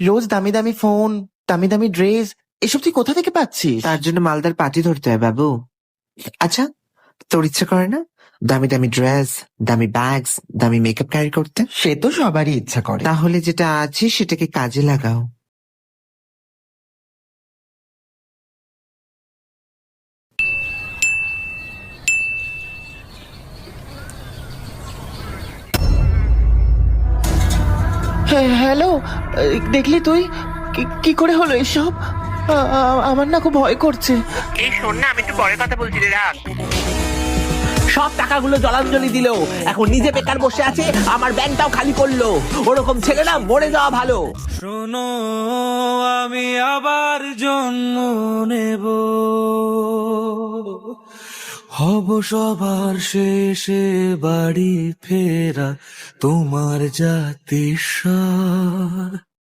রোজ দামি দামি ফোন, দামি দামি ড্রেস, এসব তুই কোথা থেকে পাচ্ছিস? তার জন্য মালদার পার্টি ধরতে হয় বাবু। আচ্ছা, তোর ইচ্ছা করে না দামি দামি ড্রেস, দামি ব্যাগস, দামি মেকআপ ক্যারি করতে? সে তো সবারই ইচ্ছা করে। তাহলে যেটা আছে সেটাকে কাজে লাগাও। হ্যালো, দেখলি তুই কি করে হলো এসব? আমার না খুব ভয় করছে। এই শোন না, আমি একটু পরে কথা বলছি রে, রাখ। সব টাকাগুলো জলাঞ্জলি দিল, এখন নিজে বেকার বসে আছে, আমার ব্যাংকটাও খালি করলো। ওরকম ছেলে না মরে যাওয়া ভালো। শোনো, আমি আবার জন্ম নেব, হব সবার শেষে বাড়ি ফেরা তোমার জাতিস্বর।